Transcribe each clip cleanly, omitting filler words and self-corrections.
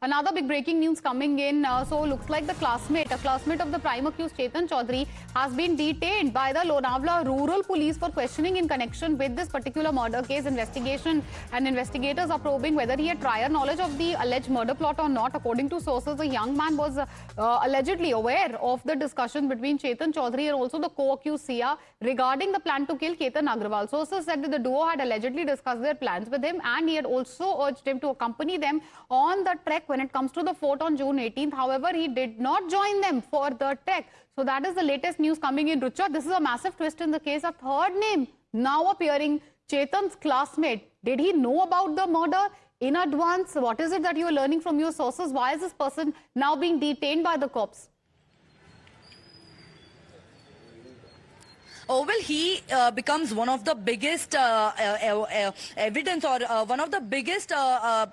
Another big breaking news coming in. So looks like a classmate of the prime accused Chetan Chaudhary has been detained by the Lonavala Rural Police for questioning in connection with this particular murder case investigation. And investigators are probing whether he had prior knowledge of the alleged murder plot or not. According to sources, the young man was allegedly aware of the discussion between Chetan Chaudhary and also the co-accused Sia regarding the plan to kill Ketan Agrawal. Sources said that the duo had allegedly discussed their plans with him, and he had also urged him to accompany them on the trek when it comes to the fort on June 18th. However, he did not join them for the trek. So that is the latest news coming in. Rucha, this is a massive twist in the case. A third name now appearing, Chetan's classmate. Did he know about the murder in advance? What is it that you are learning from your sources? Why is this person now being detained by the cops? Oh, well, he becomes one of the biggest evidence or one of the biggest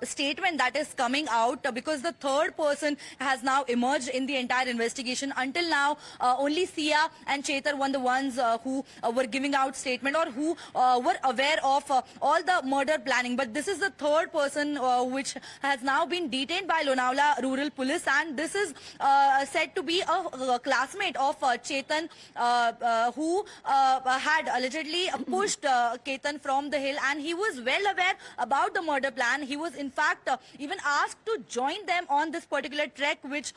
statement that is coming out because the third person has now emerged in the entire investigation. Until now, only Sia and Chetan were the ones who were giving out statement or who were aware of all the murder planning. But this is the third person which has now been detained by Lonavala Rural Police, and this is said to be a classmate of Chetan who had allegedly pushed Ketan from the hill, and he was well aware about the murder plan. He was in fact even asked to join them on this particular trek which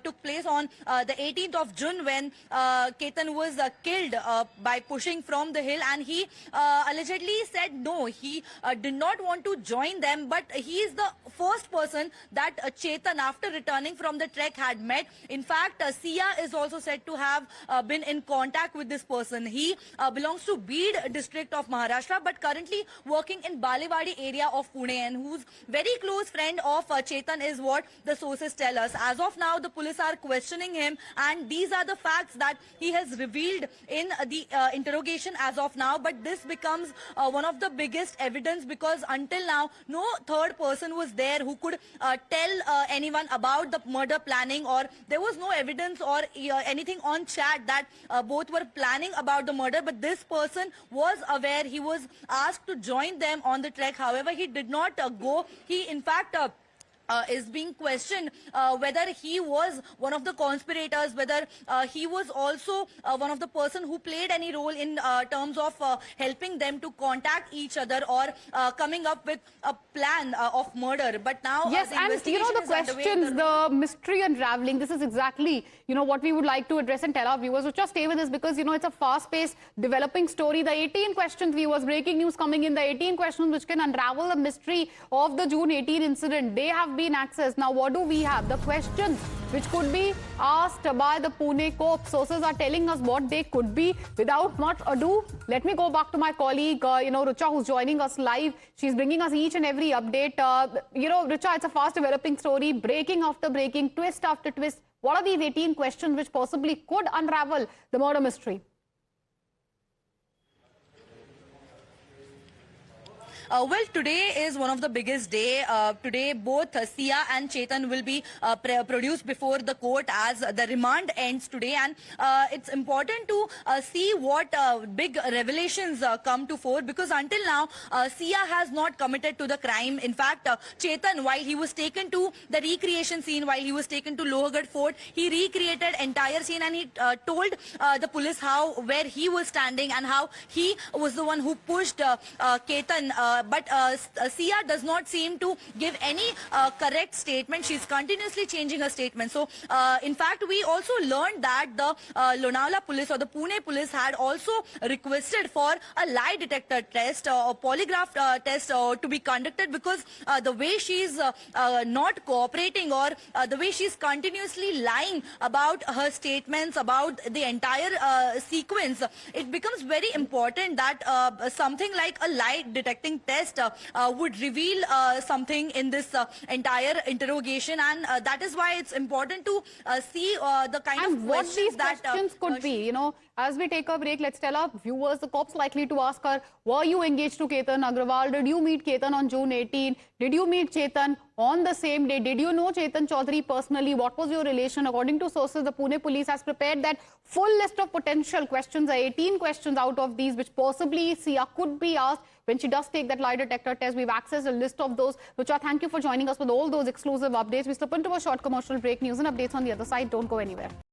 took place on the 18th of June when Ketan was killed by pushing from the hill, and he allegedly said no, he did not want to join them, but he is the first person that Chetan after returning from the trek had met. In fact, Sia is also said to have been in contact with this person. He belongs to Beed district of Maharashtra, but currently working in Balewadi area of Pune, and whose very close friend of Chetan is what the sources tell us. As of now, the police are questioning him, and these are the facts that he has revealed in the interrogation as of now. But this becomes one of the biggest evidence because until now, no third person was there who could tell anyone about the murder planning, or there was no evidence or anything on chat that both were planning about the murder. But this person was aware. He was asked to join them on the trek. However, he did not go. He in fact is being questioned whether he was one of the conspirators, whether he was also one of the person who played any role in terms of helping them to contact each other or coming up with a plan of murder. But now yes, the and investigation the questions, the mystery unraveling, this is exactly what we would like to address and tell our viewers. So just stay with us because it's a fast-paced developing story. The 18 questions, viewers, breaking news coming in, the 18 questions which can unravel the mystery of the June 18 incident. They have been accessed. Now what do we have? The questions which could be asked by the Pune cops. Sources are telling us what they could be. Without much ado, let me go back to my colleague Rucha, who's joining us live. She's bringing us each and every update. Rucha, it's a fast developing story, breaking after breaking, twist after twist. What are these 18 questions which possibly could unravel the murder mystery? Well, today is one of the biggest day. Today, both Sia and Chetan will be produced before the court as the remand ends today. And it's important to see what big revelations come to fore, because until now, Sia has not committed to the crime. In fact, Chetan, while he was taken to the recreation scene, while he was taken to Lohargarh Fort, he recreated entire scene, and he told the police where he was standing and how he was the one who pushed Ketan. But Sia does not seem to give any correct statement. She's continuously changing her statement. So, in fact, we also learned that the Lonavala police or the Pune police had also requested for a lie detector test or polygraph test to be conducted, because the way she's not cooperating, or the way she's continuously lying about her statements, about the entire sequence, it becomes very important that something like a lie detecting test would reveal something in this entire interrogation, and that is why it's important to see the kind of what these that questions could be. As we take a break, let's tell our viewers, the cops likely to ask her, were you engaged to Ketan Agrawal? Did you meet Ketan on June 18? Did you meet Chetan on the same day? Did you know Chetan Chaudhary personally? What was your relation? According to sources, the Pune police has prepared that full list of potential questions, 18 questions out of these, which possibly Sia could be asked, when she does take that lie detector test. We've accessed a list of those. Rucha, thank you for joining us with all those exclusive updates. We slip into a short commercial break. News and updates on the other side. Don't go anywhere.